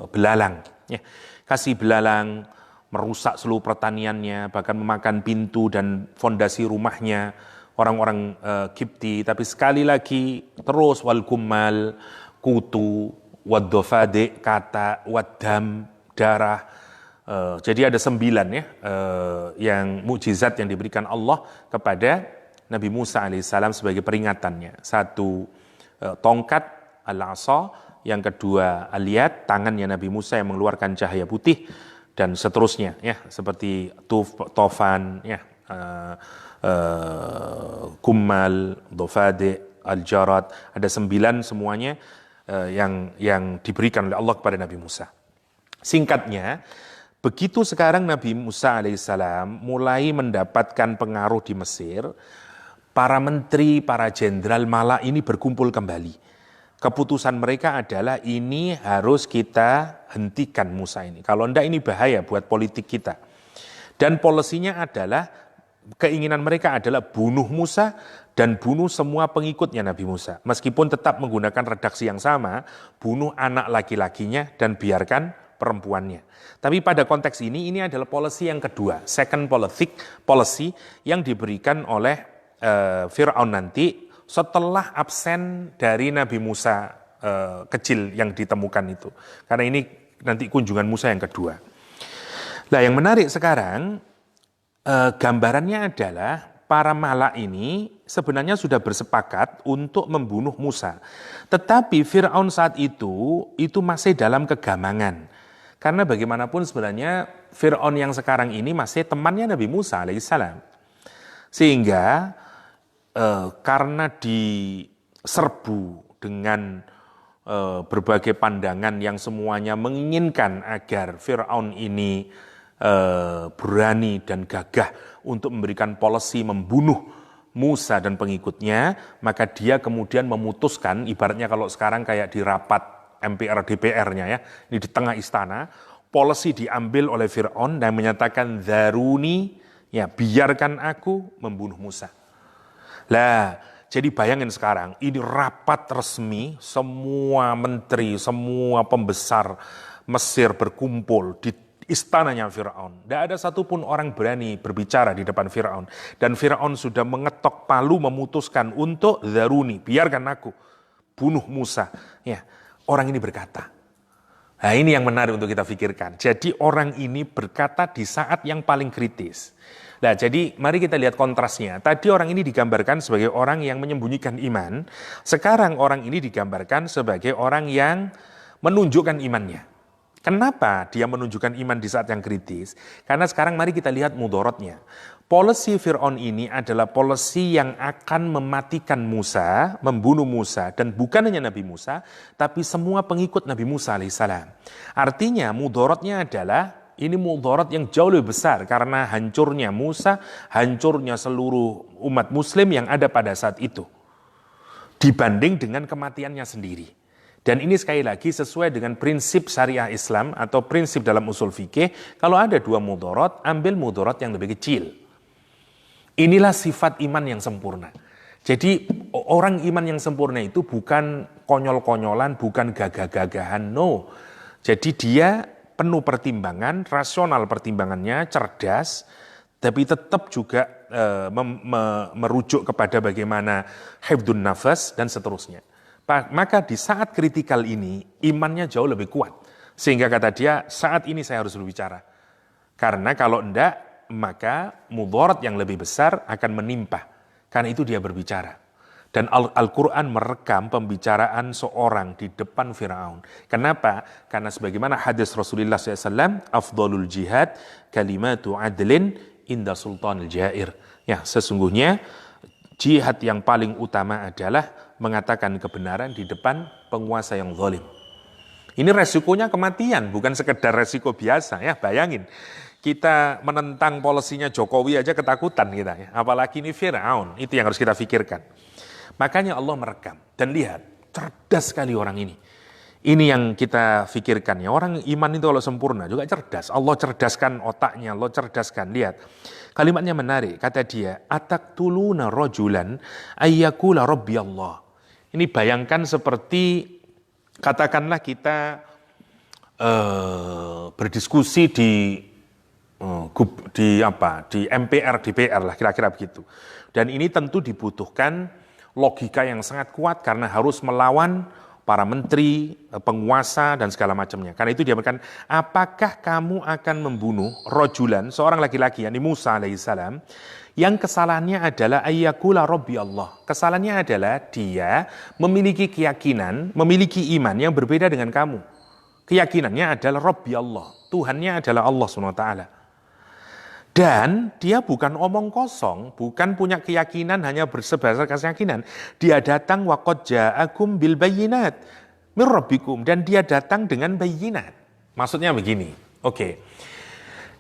belalang, ya. Kasih belalang merusak seluruh pertaniannya, bahkan memakan pintu dan fondasi rumahnya orang-orang Kipti. Tapi sekali lagi terus wal kummal, kutu, wad dofade, kata, waddam, darah, Jadi ada 9 ya yang mukjizat yang diberikan Allah kepada Nabi Musa alaihissalam sebagai peringatannya. Satu tongkat al-asa, yang kedua aliyat, tangannya Nabi Musa yang mengeluarkan cahaya putih, dan seterusnya ya, seperti tofan ya, kummal, dofade, al-jarat, ada 9 semuanya yang diberikan oleh Allah kepada Nabi Musa. Singkatnya, begitu sekarang Nabi Musa alaihissalam mulai mendapatkan pengaruh di Mesir, para menteri, para jenderal malah ini berkumpul kembali. Keputusan mereka adalah ini harus kita hentikan Musa ini. Kalau enggak ini bahaya buat politik kita. Dan polisinya adalah, keinginan mereka adalah bunuh Musa dan bunuh semua pengikutnya Nabi Musa. Meskipun tetap menggunakan redaksi yang sama, bunuh anak laki-lakinya dan biarkan perempuannya. Tapi pada konteks ini adalah policy yang kedua, second policy yang diberikan oleh Fir'aun nanti setelah absen dari Nabi Musa kecil yang ditemukan itu. Karena ini nanti kunjungan Musa yang kedua. Nah, yang menarik sekarang, gambarannya adalah para malak ini sebenarnya sudah bersepakat untuk membunuh Musa. Tetapi Fir'aun saat itu masih dalam kegamangan. Karena bagaimanapun sebenarnya Fir'aun yang sekarang ini masih temannya Nabi Musa alaihissalam. Sehingga karena diserbu dengan berbagai pandangan yang semuanya menginginkan agar Fir'aun ini berani dan gagah untuk memberikan policy membunuh Musa dan pengikutnya, maka dia kemudian memutuskan, ibaratnya kalau sekarang kayak di rapat MPR DPR-nya ya, ini di tengah istana, policy diambil oleh Fir'aun dan menyatakan Zaruni, ya biarkan aku membunuh Musa. Lah, jadi bayangin sekarang, ini rapat resmi, semua menteri, semua pembesar Mesir berkumpul di istananya Fir'aun. Tidak ada satupun orang berani berbicara di depan Fir'aun. Dan Fir'aun sudah mengetok palu memutuskan untuk Zaruni, biarkan aku bunuh Musa. Ya, orang ini berkata. Nah, ini yang menarik untuk kita pikirkan. Jadi orang ini berkata di saat yang paling kritis. Nah, jadi mari kita lihat kontrasnya. Tadi orang ini digambarkan sebagai orang yang menyembunyikan iman. Sekarang orang ini digambarkan sebagai orang yang menunjukkan imannya. Kenapa dia menunjukkan iman di saat yang kritis? Karena sekarang mari kita lihat mudorotnya. Polisi Fir'aun ini adalah polisi yang akan mematikan Musa, membunuh Musa, dan bukan hanya Nabi Musa, tapi semua pengikut Nabi Musa alaihissalam. Artinya mudorotnya adalah, ini mudorot yang jauh lebih besar karena hancurnya Musa, hancurnya seluruh umat muslim yang ada pada saat itu. Dibanding dengan kematiannya sendiri. Dan ini sekali lagi sesuai dengan prinsip syariah Islam atau prinsip dalam usul fikih, kalau ada 2 mudorot, ambil mudorot yang lebih kecil. Inilah sifat iman yang sempurna. Jadi orang iman yang sempurna itu bukan konyol-konyolan, bukan gagah-gagahan, no. Jadi dia penuh pertimbangan, rasional pertimbangannya, cerdas, tapi tetap juga merujuk kepada bagaimana hifdun nafas dan seterusnya. Maka di saat kritikal ini, imannya jauh lebih kuat. Sehingga kata dia, saat ini saya harus berbicara. Karena kalau enggak, maka mudharat yang lebih besar akan menimpa. Karena itu dia berbicara. Dan Al-Quran merekam pembicaraan seorang di depan Fir'aun. Kenapa? Karena sebagaimana hadis Rasulullah SAW, afdalul jihad kalimatu adlin inda sultanil jair. Ya, sesungguhnya jihad yang paling utama adalah mengatakan kebenaran di depan penguasa yang zalim. Ini resikonya kematian, bukan sekedar resiko biasa ya. Bayangin, kita menentang polisinya Jokowi aja ketakutan kita ya. Apalagi ini Fir'aun, itu yang harus kita pikirkan. Makanya Allah merekam dan lihat, cerdas sekali orang ini. Ini yang kita pikirkan ya. Orang iman itu kalau sempurna juga cerdas. Allah cerdaskan otaknya, Allah cerdaskan. Lihat, kalimatnya menarik. Kata dia, ataktuluna rojulan ayyakula rabbi Allah. Ini bayangkan seperti katakanlah kita berdiskusi di MPR, DPR lah kira-kira begitu. Dan ini tentu dibutuhkan logika yang sangat kuat karena harus melawan para menteri, penguasa, dan segala macamnya. Karena itu dia berkata, apakah kamu akan membunuh rojulan, seorang laki-laki, yakni Musa alaihissalam, yang kesalahannya adalah ayyakula Rabbi Allah. Kesalahannya adalah dia memiliki keyakinan, memiliki iman yang berbeda dengan kamu. Keyakinannya adalah Rabbi Allah, Tuhannya adalah Allah SWT. Dan dia bukan omong kosong, bukan punya keyakinan hanya berdasarkan keyakinan. Dia datang waqad ja'akum bil bayyinat mir rabbikum, dan dia datang dengan bayyinat. Maksudnya begini. Oke.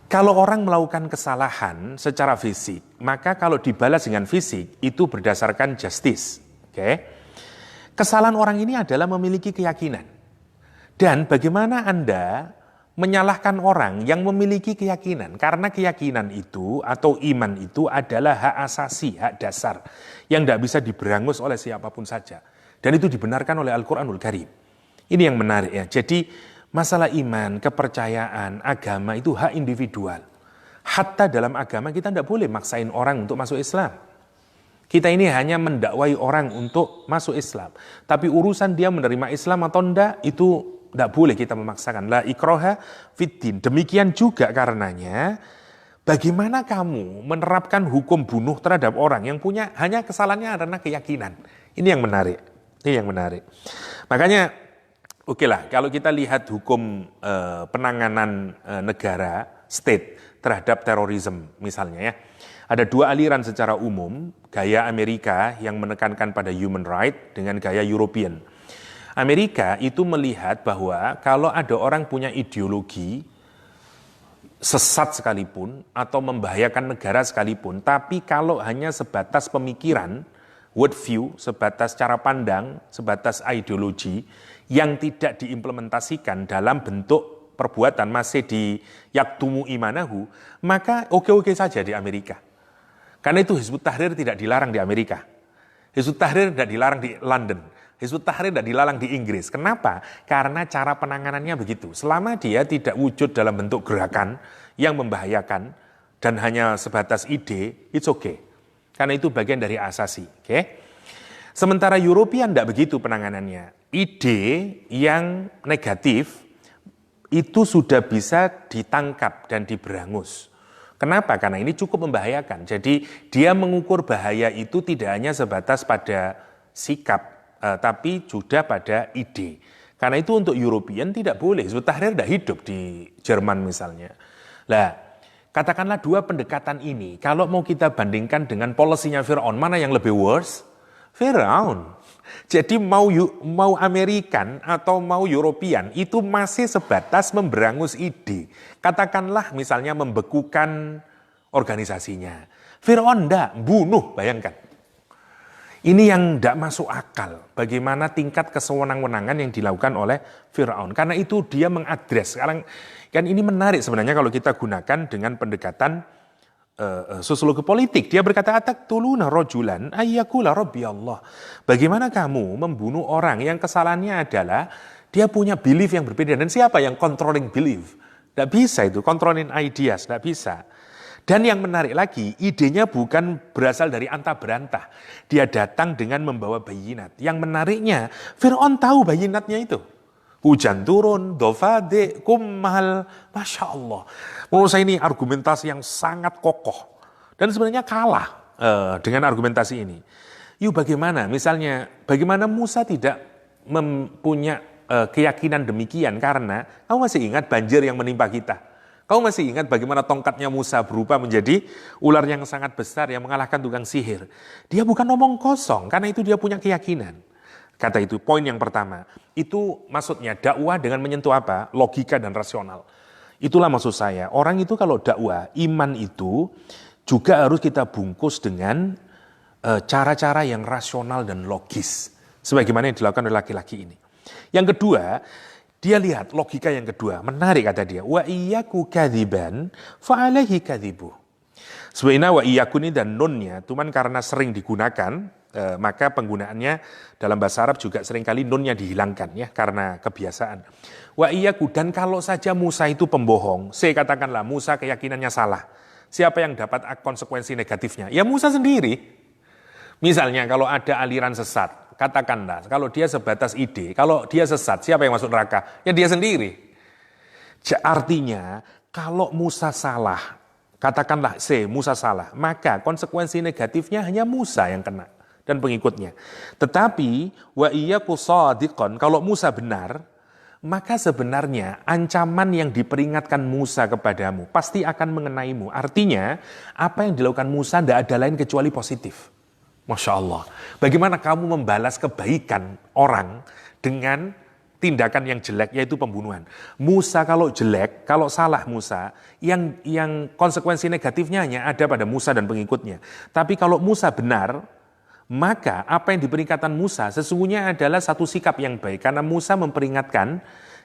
Kalau orang melakukan kesalahan secara fisik, maka kalau dibalas dengan fisik itu berdasarkan justice. Oke. Kesalahan orang ini adalah memiliki keyakinan. Dan bagaimana Anda menyalahkan orang yang memiliki keyakinan, karena keyakinan itu atau iman itu adalah hak asasi, hak dasar yang tidak bisa diberangus oleh siapapun saja, dan itu dibenarkan oleh Al-Quranul Karim. Ini yang menarik ya. Jadi masalah iman, kepercayaan, agama itu hak individual. Hatta dalam agama kita tidak boleh maksain orang untuk masuk Islam. Kita ini hanya mendakwai orang untuk masuk Islam, tapi urusan dia menerima Islam atau tidak itu tidak boleh kita memaksakan. La ikroha fiddin. Demikian juga karenanya, bagaimana kamu menerapkan hukum bunuh terhadap orang yang punya hanya kesalahannya karena keyakinan. Ini yang menarik. Ini yang menarik. Makanya, oke lah, kalau kita lihat hukum penanganan negara, state, terhadap terorisme misalnya ya. Ada dua aliran secara umum, gaya Amerika yang menekankan pada human right dengan gaya European. Amerika itu melihat bahwa kalau ada orang punya ideologi sesat sekalipun atau membahayakan negara sekalipun, tapi kalau hanya sebatas pemikiran, world view, sebatas cara pandang, sebatas ideologi yang tidak diimplementasikan dalam bentuk perbuatan, masih di yaktumu imanahu, maka oke-oke saja di Amerika. Karena itu Hizbut Tahrir tidak dilarang di Amerika. Hizbut Tahrir tidak dilarang di London. Hizbut Tahrir tidak dilarang di Inggris. Kenapa? Karena cara penanganannya begitu. Selama dia tidak wujud dalam bentuk gerakan yang membahayakan dan hanya sebatas ide, it's okay. Karena itu bagian dari asasi. Okay? Sementara European tidak begitu penanganannya. Ide yang negatif itu sudah bisa ditangkap dan diberangus. Kenapa? Karena ini cukup membahayakan. Jadi dia mengukur bahaya itu tidak hanya sebatas pada sikap, tapi juga pada ide. Karena itu untuk European tidak boleh. Hizbut Tahrir tidak hidup di Jerman misalnya. Lah, katakanlah dua pendekatan ini, kalau mau kita bandingkan dengan polisinya Fir'aun, mana yang lebih worse? Fir'aun. Jadi mau Amerikan atau mau European, itu masih sebatas memberangus ide. Katakanlah misalnya membekukan organisasinya. Fir'aun enggak, bunuh, bayangkan. Ini yang tidak masuk akal, bagaimana tingkat kesewenang-wenangan yang dilakukan oleh Fir'aun. Karena itu dia mengadres. Sekarang kan ini menarik sebenarnya kalau kita gunakan dengan pendekatan sosiologi politik. Dia berkata, ataqtuluna rajulan ayyakula rabbi Allah. Bagaimana kamu membunuh orang yang kesalahannya adalah dia punya belief yang berbeda. Dan siapa yang controlling belief? Tidak bisa itu, controlling ideas, tidak bisa. Dan yang menarik lagi, idenya bukan berasal dari antah berantah. Dia datang dengan membawa bayinat. Yang menariknya, Fir'aun tahu bayinatnya itu. Hujan turun, dofade, kummal, Masya Allah. Menurut saya ini argumentasi yang sangat kokoh. Dan sebenarnya kalah dengan argumentasi ini. Yuk bagaimana, misalnya, bagaimana Musa tidak mempunyai keyakinan demikian karena kamu masih ingat banjir yang menimpa kita. Kau masih ingat bagaimana tongkatnya Musa berubah menjadi ular yang sangat besar yang mengalahkan tukang sihir. Dia bukan ngomong kosong, karena itu dia punya keyakinan. Kata itu, poin yang pertama. Itu maksudnya dakwah dengan menyentuh apa? Logika dan rasional. Itulah maksud saya. Orang itu kalau dakwah, iman itu juga harus kita bungkus dengan cara-cara yang rasional dan logis. Sebagaimana yang dilakukan oleh laki-laki ini. Yang kedua, dia lihat logika yang kedua, menarik kata dia. Wa iyyaku kadziban fa alaihi kadzibu. Sebenarnya wa iyyaku ini dan nunnya, cuman karena sering digunakan, maka penggunaannya dalam bahasa Arab juga seringkali nunnya dihilangkan ya karena kebiasaan. Wa iyyaku, dan kalau saja Musa itu pembohong, saya katakanlah Musa keyakinannya salah. Siapa yang dapat konsekuensi negatifnya? Ya Musa sendiri. Misalnya kalau ada aliran sesat, katakanlah, kalau dia sebatas ide, kalau dia sesat, siapa yang masuk neraka? Ya dia sendiri. Artinya, kalau Musa salah, katakanlah Musa salah, maka konsekuensi negatifnya hanya Musa yang kena dan pengikutnya. Tetapi, wa iyyaku shadiqan, kalau Musa benar, maka sebenarnya ancaman yang diperingatkan Musa kepadamu pasti akan mengenaimu. Artinya, apa yang dilakukan Musa tidak ada lain kecuali positif. Masya Allah. Bagaimana kamu membalas kebaikan orang dengan tindakan yang jelek, yaitu pembunuhan. Musa kalau jelek, kalau salah Musa, yang konsekuensi negatifnya hanya ada pada Musa dan pengikutnya. Tapi kalau Musa benar, maka apa yang diperingatkan Musa sesungguhnya adalah satu sikap yang baik. Karena Musa memperingatkan,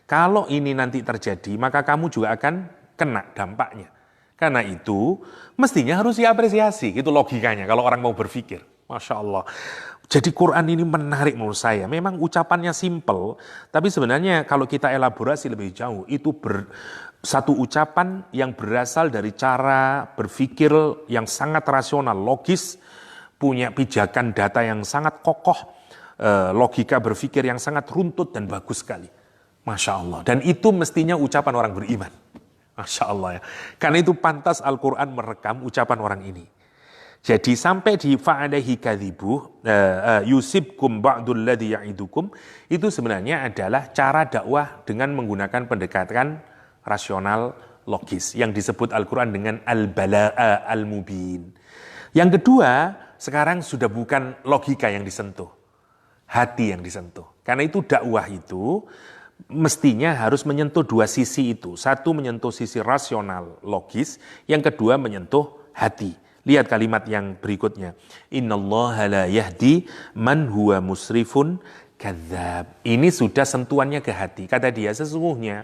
kalau ini nanti terjadi, maka kamu juga akan kena dampaknya. Karena itu, mestinya harus diapresiasi. Itu logikanya kalau orang mau berpikir. Masya Allah. Jadi Quran ini menarik menurut saya. Memang ucapannya simple, tapi sebenarnya kalau kita elaborasi lebih jauh, itu satu ucapan yang berasal dari cara berpikir yang sangat rasional, logis, punya pijakan data yang sangat kokoh, logika berpikir yang sangat runtut dan bagus sekali. Masya Allah. Dan itu mestinya ucapan orang beriman. Masya Allah ya. Karena itu pantas Al-Quran merekam ucapan orang ini. Jadi sampai di fa'alaihi kadzibuh yusibkum ba'dul ladzi ya'idukum, itu sebenarnya adalah cara dakwah dengan menggunakan pendekatan rasional logis yang disebut Al-Quran dengan al-balaa al-mubin. Yang kedua, sekarang sudah bukan logika yang disentuh, hati yang disentuh. Karena itu dakwah itu mestinya harus menyentuh dua sisi itu. Satu menyentuh sisi rasional logis, yang kedua menyentuh hati. Lihat kalimat yang berikutnya. Innallaha la yahdi man huwa musrifun kadzab. Ini sudah sentuhannya ke hati. Kata dia, sesungguhnya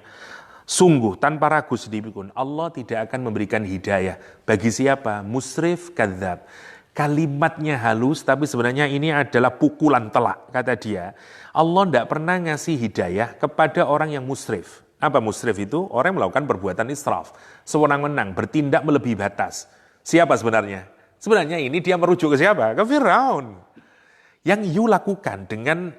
sungguh tanpa ragu sedikitpun Allah tidak akan memberikan hidayah bagi siapa? Musrif kadzab. Kalimatnya halus, tapi sebenarnya ini adalah pukulan telak. Kata dia, Allah tidak pernah ngasih hidayah kepada orang yang musrif. Apa musrif itu? Orang yang melakukan perbuatan israf, sewenang-wenang, bertindak melebihi batas. Siapa sebenarnya? Sebenarnya ini dia merujuk ke siapa? Ke Firaun. Yang you lakukan dengan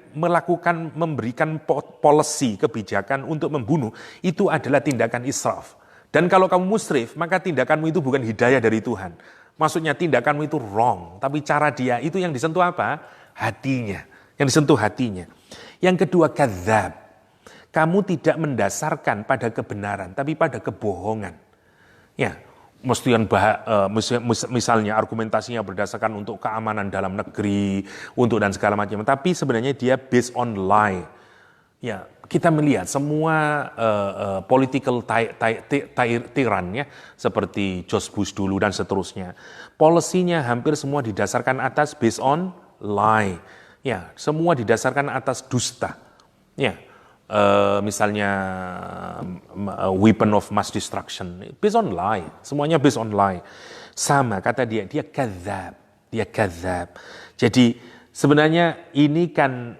memberikan policy, kebijakan untuk membunuh, itu adalah tindakan israf. Dan kalau kamu musrif, maka tindakanmu itu bukan hidayah dari Tuhan. Maksudnya tindakanmu itu wrong. Tapi cara dia itu yang disentuh apa? Hatinya. Yang disentuh hatinya. Yang kedua, kadzab. Kamu tidak mendasarkan pada kebenaran, tapi pada kebohongan. Ya, misalnya argumentasinya berdasarkan untuk keamanan dalam negeri, untuk dan segala macam. Tapi sebenarnya dia based on lie. Ya, kita melihat semua political tyrannya seperti George Bush dulu dan seterusnya. Polisinya hampir semua didasarkan atas based on lie. Ya, semua didasarkan atas dusta. Ya. Misalnya weapon of mass destruction, based on lie, semuanya based on lie. Sama kata dia kadzab. Jadi sebenarnya ini kan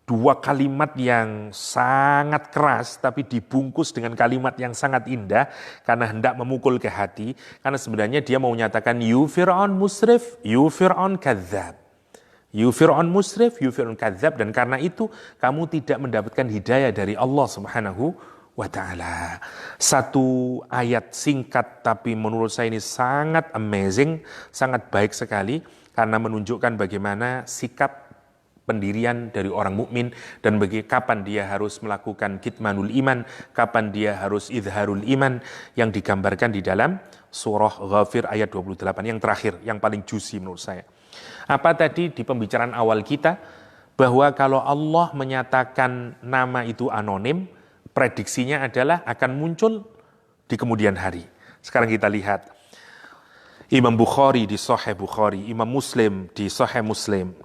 dua kalimat yang sangat keras, tapi dibungkus dengan kalimat yang sangat indah karena hendak memukul ke hati. Karena sebenarnya dia mau menyatakan you Fir'aun musrif, you Fir'aun kadzab. You Fir'aun musrif, you Fir'aun kadzab, dan karena itu kamu tidak mendapatkan hidayah dari Allah Subhanahu wa ta'ala. Satu ayat singkat tapi menurut saya ini sangat amazing, sangat baik sekali karena menunjukkan bagaimana sikap pendirian dari orang mukmin dan kapan dia harus melakukan kitmanul iman, kapan dia harus izharul iman yang digambarkan di dalam surah Ghafir ayat 28 yang terakhir, yang paling juicy menurut saya. Apa tadi di pembicaraan awal kita, bahwa kalau Allah menyatakan nama itu anonim, prediksinya adalah akan muncul di kemudian hari. Sekarang kita lihat, Imam Bukhari di Sahih Bukhari, Imam Muslim di Sahih Muslim,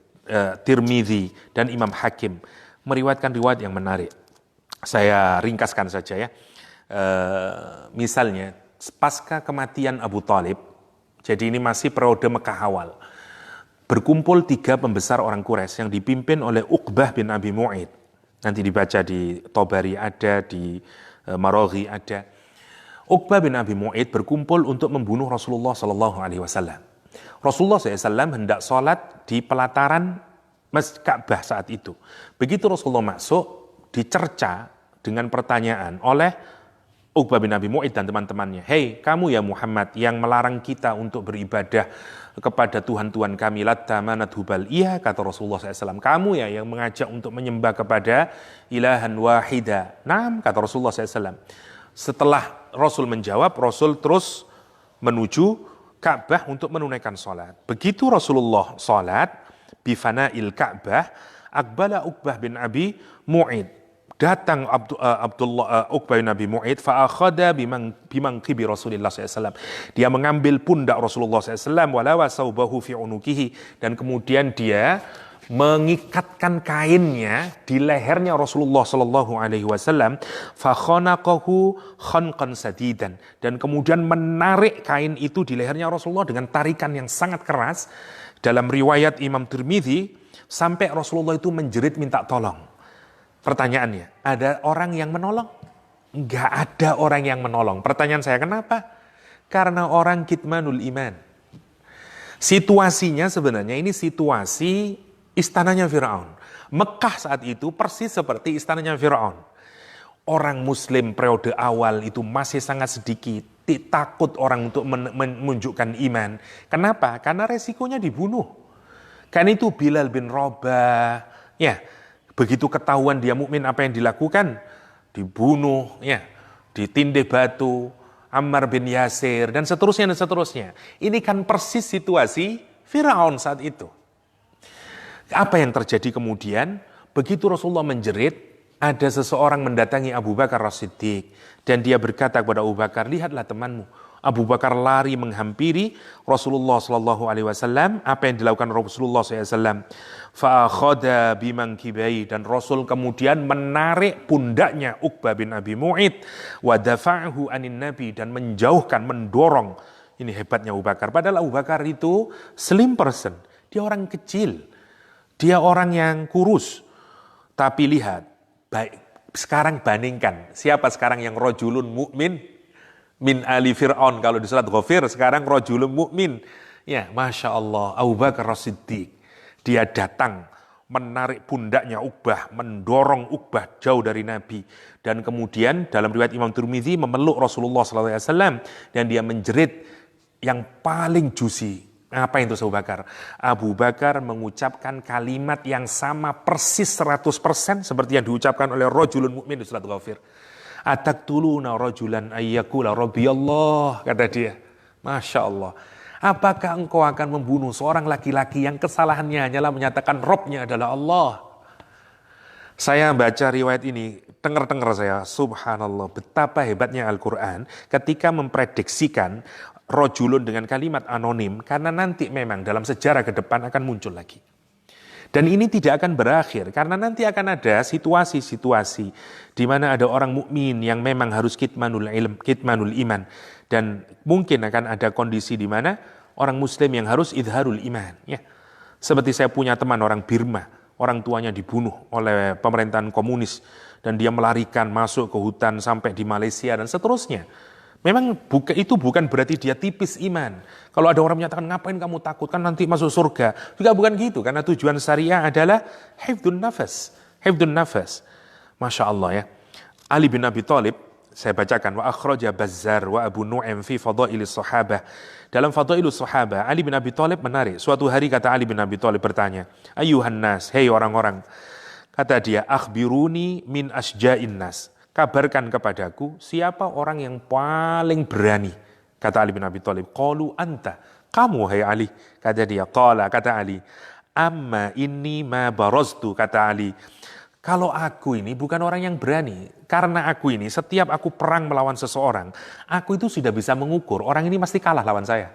Tirmidzi dan Imam Hakim meriwayatkan riwayat yang menarik. Saya ringkaskan saja ya. Misalnya, pasca kematian Abu Thalib, jadi ini masih periode Mekah awal, berkumpul 3 pembesar orang Quraisy yang dipimpin oleh Uqbah bin Abi Mu'aid. Nanti dibaca di Tabari ada, di Maraghi ada. Uqbah bin Abi Mu'aid berkumpul untuk membunuh Rasulullah SAW. Rasulullah SAW hendak sholat di pelataran Ka'bah saat itu. Begitu Rasulullah masuk, dicerca dengan pertanyaan oleh Uqbah bin Abi Mu'ayt dan teman-temannya. Hei, kamu ya Muhammad yang melarang kita untuk beribadah kepada Tuhan-Tuhan kami, Latta, Manat, Hubal. Iya, kata Rasulullah SAW. Kamu ya yang mengajak untuk menyembah kepada ilahan wahida. Naam, kata Rasulullah SAW. Setelah Rasul menjawab, Rasul terus menuju Ka'bah untuk menunaikan sholat. Begitu Rasulullah sholat, bifana'il Ka'bah, Aqbala Uqbah bin Abi Mu'ayt. Datang Uqbah bin Abi Mu'ayt, fa'akhada bimangkibi Rasulullah SAW. Dia mengambil pundak Rasulullah SAW, walawa saubahu fi unukihi, dan kemudian dia mengikatkan kainnya di lehernya Rasulullah SAW, fakhonaqahu khanqan sadidan, dan kemudian menarik kain itu di lehernya Rasulullah dengan tarikan yang sangat keras. Dalam riwayat Imam Tirmidzi, sampai Rasulullah itu menjerit minta tolong. Pertanyaannya, ada orang yang menolong? Enggak ada orang yang menolong. Pertanyaan saya, kenapa? Karena orang kitmanul iman. Situasinya sebenarnya ini situasi istananya Fir'aun. Mekah saat itu persis seperti istananya Fir'aun. Orang muslim periode awal itu masih sangat sedikit. Takut orang untuk menunjukkan iman. Kenapa? Karena resikonya dibunuh. Kan itu Bilal bin Rabah, ya. Begitu ketahuan dia mukmin, apa yang dilakukan? Dibunuh, ya, ditindih batu, Ammar bin Yasir, dan seterusnya dan seterusnya. Ini kan persis situasi Firaun saat itu. Apa yang terjadi kemudian? Begitu Rasulullah menjerit, ada seseorang mendatangi Abu Bakar As-Siddiq, dan dia berkata kepada Abu Bakar, lihatlah temanmu. Abu Bakar lari menghampiri Rasulullah SAW. Apa yang dilakukan Rasulullah SAW? Fa'akhada bimangkibai, dan Rasul kemudian menarik pundaknya Uqbah bin Abi Mu'ayt, wa dafa'ahu anin Nabi, dan menjauhkan, mendorong. Ini hebatnya Abu Bakar. Padahal Abu Bakar itu slim person, dia orang kecil, dia orang yang kurus. Tapi lihat, baik, sekarang bandingkan, siapa sekarang yang rajulun mukmin min ali Fir'aun, kalau di surat Ghafir sekarang rajulun mukmin. Ya, Masya Allah, Abu Bakar As-Siddiq, dia datang menarik pundaknya Uqbah, mendorong Uqbah jauh dari Nabi, dan kemudian dalam riwayat Imam Tirmidzi memeluk Rasulullah SAW, dan dia menjerit yang paling juicy. Apa itu Abu Bakar? Abu Bakar mengucapkan kalimat yang sama persis 100% seperti yang diucapkan oleh rajulun mukmin di surat Ghafir. Ataktuluna rajulan ayyakula rabbiyallah, kata dia. Masya Allah. Apakah engkau akan membunuh seorang laki-laki yang kesalahannya hanyalah menyatakan Robnya adalah Allah? Saya baca riwayat ini, dengar saya, subhanallah, betapa hebatnya Al-Quran ketika memprediksikan rajulun dengan kalimat anonim, karena nanti memang dalam sejarah ke depan akan muncul lagi. Dan ini tidak akan berakhir, karena nanti akan ada situasi-situasi di mana ada orang mukmin yang memang harus kitmanul ilm, kitmanul iman, dan mungkin akan ada kondisi di mana orang muslim yang harus idharul iman. Ya. Seperti saya punya teman orang Birma, orang tuanya dibunuh oleh pemerintahan komunis, dan dia melarikan masuk ke hutan sampai di Malaysia dan seterusnya. Memang itu bukan berarti dia tipis iman. Kalau ada orang menyatakan, ngapain kamu takut, kan nanti masuk surga. Juga bukan gitu, karena tujuan syariah adalah hifdun nafas. Hifdun nafas. Masya Allah ya. Ali bin Abi Thalib, saya bacakan, wa akhraja Bazzar wa Abu Nu'aim fi fadailis sahabah. Dalam fadailus sahabah, Ali bin Abi Thalib menarik. Suatu hari kata Ali bin Abi Thalib bertanya, ayuhan nas, hei orang-orang. Kata dia, akhbiruni min asja'in nas. Kabarkan kepadaku siapa orang yang paling berani. Kata Ali bin Abi Thalib, qalu anta, kamu hai Ali. Kata dia, qala, kata Ali, amma inni ma baraztu, kata Ali, kalau aku ini bukan orang yang berani, karena aku ini setiap aku perang melawan seseorang, aku itu sudah bisa mengukur orang ini pasti kalah lawan saya.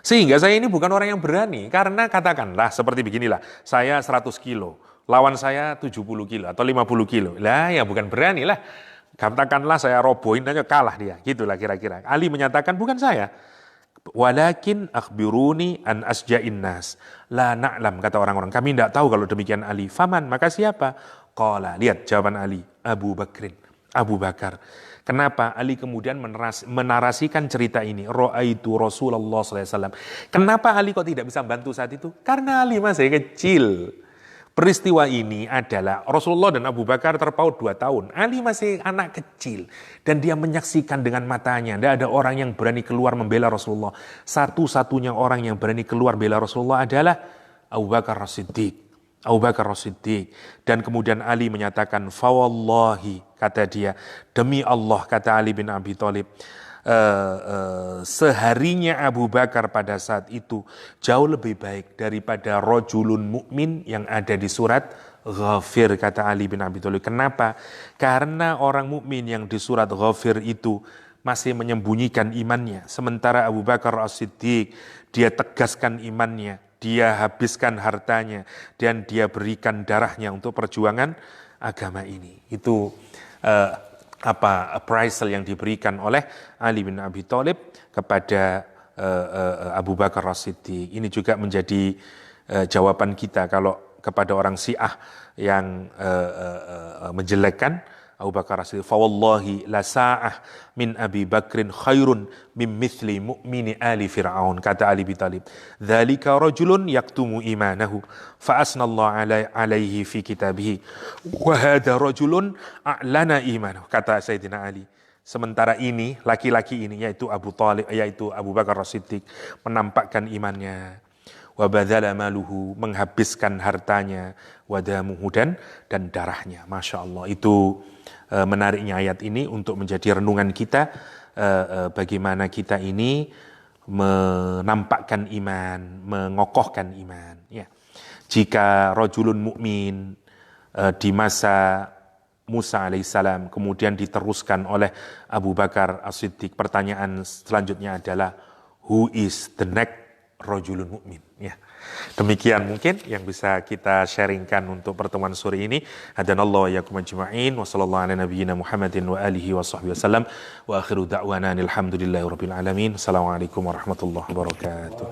Sehingga saya ini bukan orang yang berani, karena katakanlah seperti beginilah, saya 100 kilo, lawan saya 70 kilo atau 50 kilo. Lah ya bukan berani lah. Katakanlah saya robohin aja, kalah dia. Gitulah kira-kira. Ali menyatakan bukan saya. Walakin akhbiruni an asja'in nas. La na'lam, kata orang-orang. Kami tidak tahu kalau demikian Ali. Faman, maka siapa? Qala, lihat jawaban Ali. Abu Bakrin. Abu Bakar. Kenapa Ali kemudian menarasikan cerita ini? Ra'aitu Rasulullah SAW. Kenapa Ali kok tidak bisa bantu saat itu? Karena Ali masih kecil. Peristiwa ini adalah Rasulullah dan Abu Bakar terpaut 2 tahun. Ali masih anak kecil. Dan dia menyaksikan dengan matanya. Tidak ada orang yang berani keluar membela Rasulullah. Satu-satunya orang yang berani keluar membela Rasulullah adalah Abu Bakar As-Siddiq. Abu Bakar As-Siddiq. Dan kemudian Ali menyatakan, fawallahi, kata dia, demi Allah, kata Ali bin Abi Thalib, seharinya Abu Bakar pada saat itu jauh lebih baik daripada rojulun mukmin yang ada di surat Ghafir, kata Ali bin Abi Thalib. Kenapa? Karena orang mukmin yang di surat Ghafir itu masih menyembunyikan imannya, sementara Abu Bakar As-Siddiq dia tegaskan imannya, dia habiskan hartanya, dan dia berikan darahnya untuk perjuangan agama ini. Itu appraisal yang diberikan oleh Ali bin Abi Thalib kepada Abu Bakar As-Siddiq. Ini juga menjadi jawaban kita kalau kepada orang Syiah yang menjelekkan Abu Bakar As-Siddiq. Fawallahi la sa'ah min Abi Bakrin khairun min mithli mu'mini ali Fir'aun, kata Ali bin Thalib. Dzalika rajulun yaktumu imanahu fa asnallahu alaihi fi kitabihi wa hadha rajulun a'lana imanahu, kata Sayyidina Ali. Sementara ini, laki-laki ini yaitu Abu Bakar As-Siddiq menampakkan imannya. Wa badzala maluhu, menghabiskan hartanya, wa damuhu, dan darahnya. Masya Allah, itu menariknya ayat ini untuk menjadi renungan kita, bagaimana kita ini menampakkan iman, mengokohkan iman. Ya. Jika rajulun mukmin di masa Musa alaihissalam kemudian diteruskan oleh Abu Bakar As-Siddiq, pertanyaan selanjutnya adalah who is the next rajulun mukmin? Ya. Demikian mungkin yang bisa kita sharingkan untuk pertemuan sore ini. Hadanallahu wa iyyakum ajma'in wa sallallahu ala nabiyyina Muhammadin wa alihi wa sahbihi wasallam wa akhiru da'wana alhamdulillahi rabbil alamin. Assalamualaikum warahmatullahi wabarakatuh.